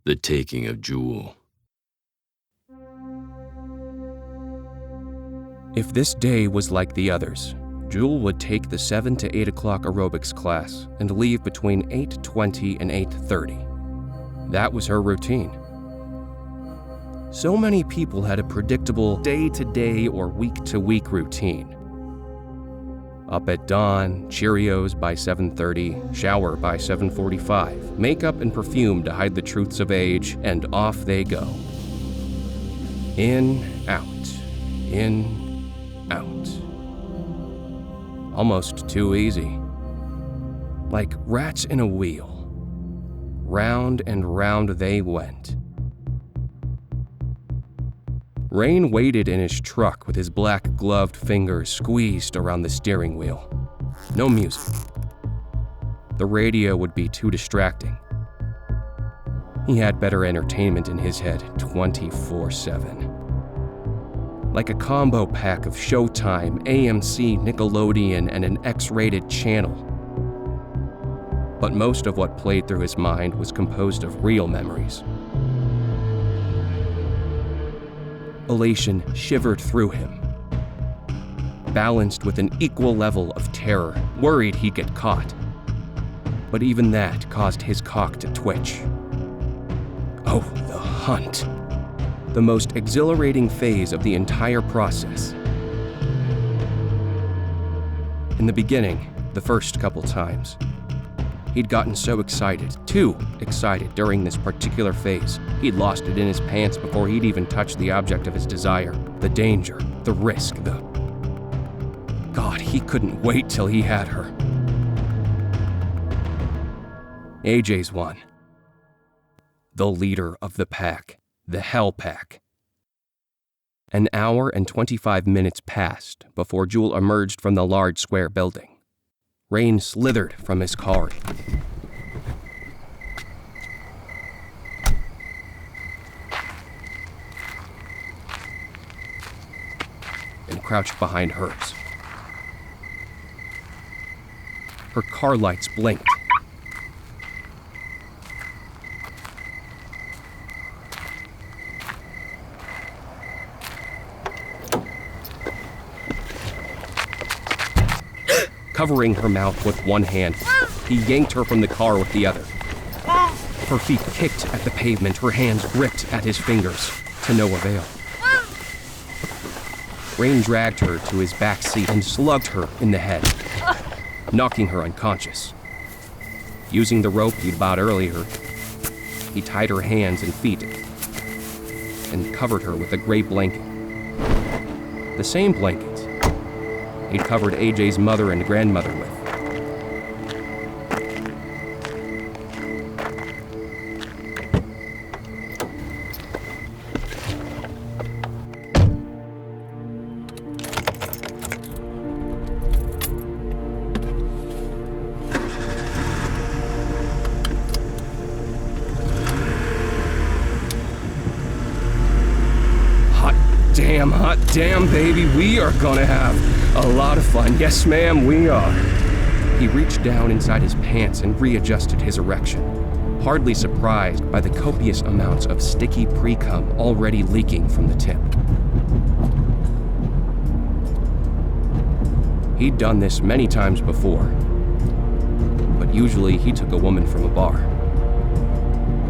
The taking of Jewel. If this day was like the others, Jewel would take the 7 to 8 o'clock aerobics class and leave between 8:20 and 8:30. That was her routine. So many people had a predictable day-to-day or week-to-week routine. Up at dawn, Cheerios by 7:30, shower by 7:45, makeup and perfume to hide the truths of age, and off they go. In, out, in, out. Almost too easy. Like rats in a wheel. Round and round they went. Rane waited in his truck with his black gloved fingers squeezed around the steering wheel. No music. The radio would be too distracting. He had better entertainment in his head 24/7. Like a combo pack of Showtime, AMC, Nickelodeon, and an X-rated channel. But most of what played through his mind was composed of real memories. Elation shivered through him, balanced with an equal level of terror, worried he'd get caught. But even that caused his cock to twitch. Oh, the hunt. The most exhilarating phase of the entire process. In the beginning, the first couple times, he'd gotten so excited, too excited during this particular phase, he'd lost it in his pants before he'd even touched the object of his desire, the danger, the risk, God, he couldn't wait till he had her. AJ's one. The leader of the pack, the Hell Pack. An hour and 25 minutes passed before Jewel emerged from the large square building. Rane slithered from his car and crouched behind hers. Her car lights blinked. Covering her mouth with one hand, he yanked her from the car with the other. Her feet kicked at the pavement, her hands gripped at his fingers, to no avail. Rane dragged her to his back seat and slugged her in the head, knocking her unconscious. Using the rope he'd bought earlier, he tied her hands and feet and covered her with a gray blanket. The same blanket he'd covered AJ's mother and grandmother with. Hot damn, baby, we are gonna have a lot of fun. Yes, ma'am, we are. He reached down inside his pants and readjusted his erection, hardly surprised by the copious amounts of sticky pre-cum already leaking from the tip. He'd done this many times before, but usually he took a woman from a bar.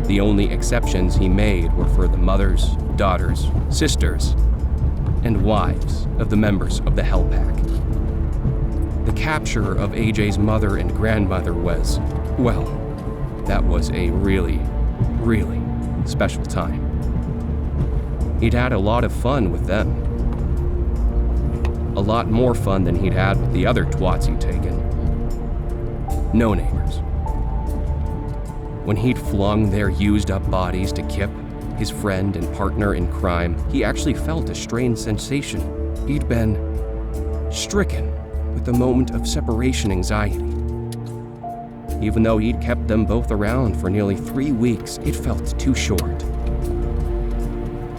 The only exceptions he made were for the mothers, daughters, sisters, and wives of the members of the Hell Pack. The capture of AJ's mother and grandmother was, well, that was a really, really special time. He'd had a lot of fun with them. A lot more fun than he'd had with the other twats he'd taken. No-namers. When he'd flung their used-up bodies to Kipp, his friend and partner in crime, he actually felt a strange sensation. He'd been stricken with a moment of separation anxiety. Even though he'd kept them both around for nearly 3 weeks, it felt too short.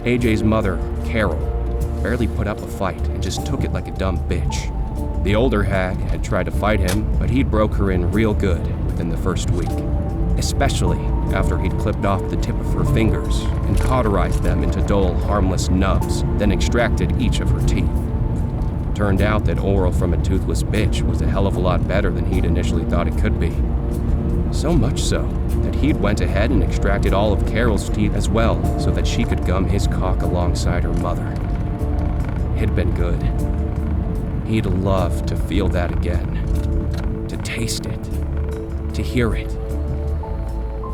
AJ's mother, Carol, barely put up a fight and just took it like a dumb bitch. The older hag had tried to fight him, but he'd broke her in real good within the first week. especially after he'd clipped off the tip of her fingers and cauterized them into dull, harmless nubs, then extracted each of her teeth. Turned out that oral from a toothless bitch was a hell of a lot better than he'd initially thought it could be. So much so that he'd went ahead and extracted all of Carol's teeth as well so that she could gum his cock alongside her mother. It'd been good. He'd love to feel that again, to taste it, to hear it.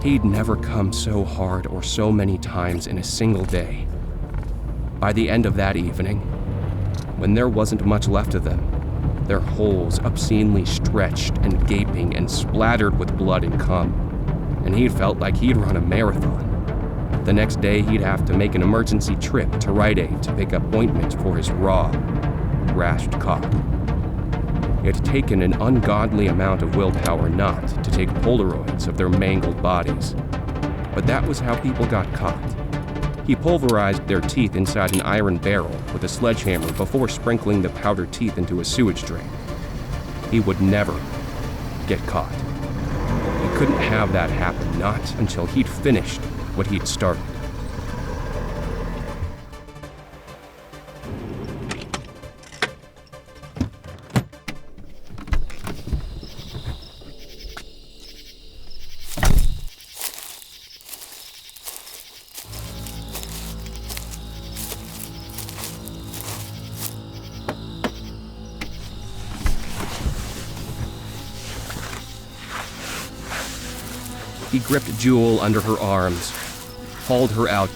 He'd never come so hard or so many times in a single day. By the end of that evening, when there wasn't much left of them, their holes obscenely stretched and gaping and splattered with blood and cum, and he felt like he'd run a marathon. The next day, he'd have to make an emergency trip to Rite Aid to pick up ointment for his raw, rashed cock. It'd taken an ungodly amount of willpower not to take Polaroids of their mangled bodies, but that was how people got caught. He pulverized their teeth inside an iron barrel with a sledgehammer before sprinkling the powdered teeth into a sewage drain. He would never get caught. He couldn't have that happen, not until he'd finished what he'd started. He gripped Jewel under her arms, hauled her out,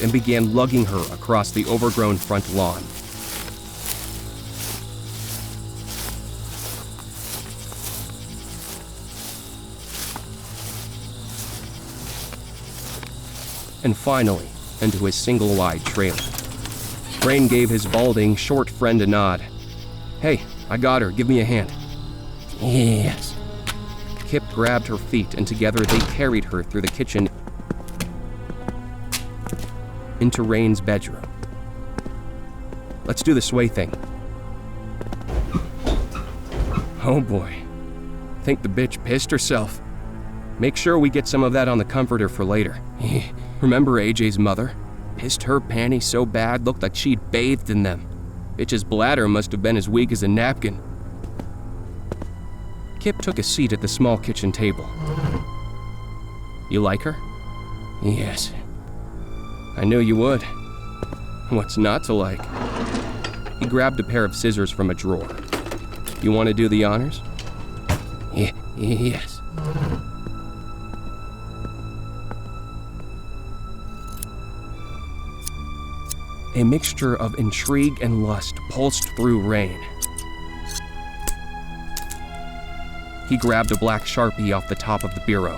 and began lugging her across the overgrown front lawn. And finally, into his single-wide trailer. Rane gave his balding, short friend a nod. "Hey, I got her. Give me a hand." "Yes." Kipp grabbed her feet, and together they carried her through the kitchen into Rane's bedroom. "Let's do the sway thing." "Oh boy. Think the bitch pissed herself. Make sure we get some of that on the comforter for later." Remember AJ's mother? Pissed her panties so bad, looked like she'd bathed in them. Bitch's bladder must have been as weak as a napkin. Kipp took a seat at the small kitchen table. "You like her?" "Yes." "I knew you would. What's not to like?" He grabbed a pair of scissors from a drawer. "You want to do the honors?" Yes." A mixture of intrigue and lust pulsed through Rane. He grabbed a black Sharpie off the top of the bureau.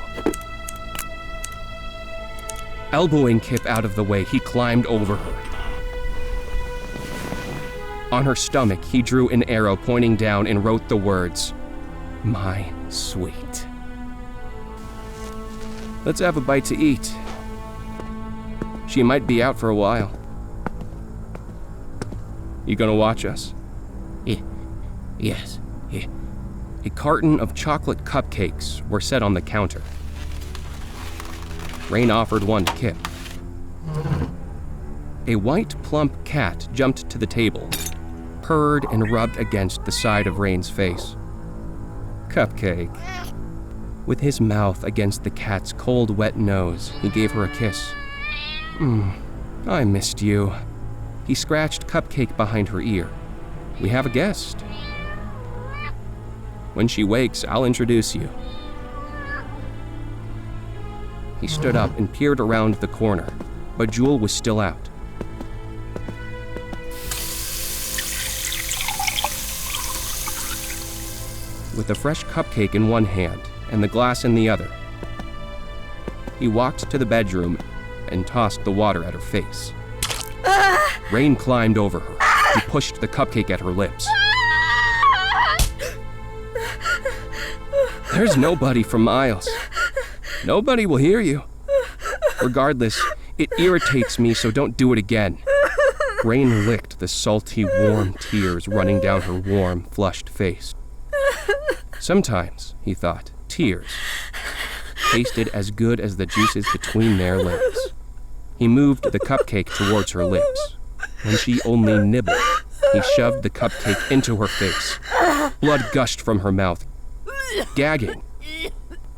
Elbowing Kipp out of the way, he climbed over her. On her stomach, he drew an arrow pointing down and wrote the words, "My sweet." "Let's have a bite to eat. She might be out for a while." "You gonna watch us?" Yes. A carton of chocolate cupcakes were set on the counter. Rane offered one to Kipp. A white, plump cat jumped to the table, purred and rubbed against the side of Rane's face. "Cupcake." With his mouth against the cat's cold, wet nose, he gave her a kiss. I missed you." He scratched Cupcake behind her ear. "We have a guest. When she wakes, I'll introduce you." He stood up and peered around the corner, but Jewel was still out. With a fresh cupcake in one hand and the glass in the other, he walked to the bedroom and tossed the water at her face. Rane climbed over her. He pushed the cupcake at her lips. "There's nobody for miles. Nobody will hear you. Regardless, it irritates me, so don't do it again." Rane licked the salty, warm tears running down her warm, flushed face. Sometimes, he thought, tears tasted as good as the juices between their lips. He moved the cupcake towards her lips. When she only nibbled, he shoved the cupcake into her face. Blood gushed from her mouth. Gagging,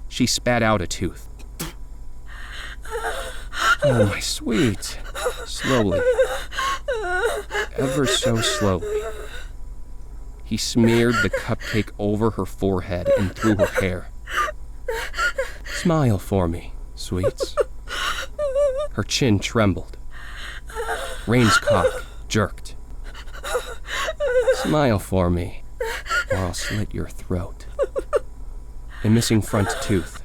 she spat out a tooth. Oh, my sweet. Slowly. Ever so slowly. He smeared the cupcake over her forehead and through her hair. Smile for me, sweets. Her chin trembled. Rane's cock jerked. Smile for me, or I'll slit your throat. A missing front tooth.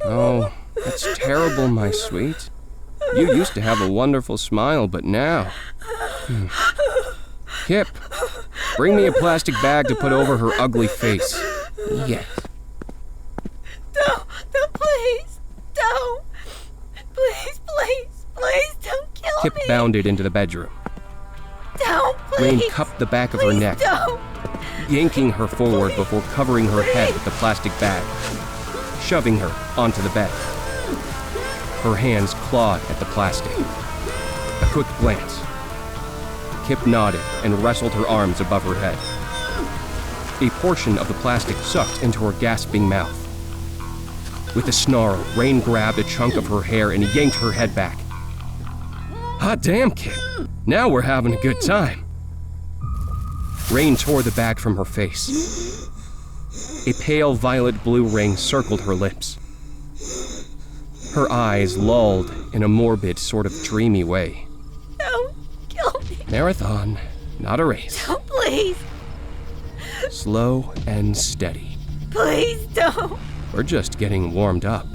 Oh, that's terrible, my sweet. You used to have a wonderful smile, but now... Kipp, bring me a plastic bag to put over her ugly face. Yes. No, please, don't. Please, don't kill Kipp me. bounded into the bedroom. Don't, please. Rane cupped the back of her neck, Don't. yanking her forward before covering her head with the plastic bag, shoving her onto the bed. Her hands clawed at the plastic. A quick glance. Kipp nodded and wrestled her arms above her head. A portion of the plastic sucked into her gasping mouth. With a snarl, Rane grabbed a chunk of her hair and yanked her head back. Hot damn, Kipp. Now we're having a good time. Rane tore the bag from her face. A pale violet blue ring circled her lips. Her eyes lolled in a morbid, sort of dreamy way. Don't kill me. Marathon, not a race. Don't, please. Slow and steady. Please don't. We're just getting warmed up.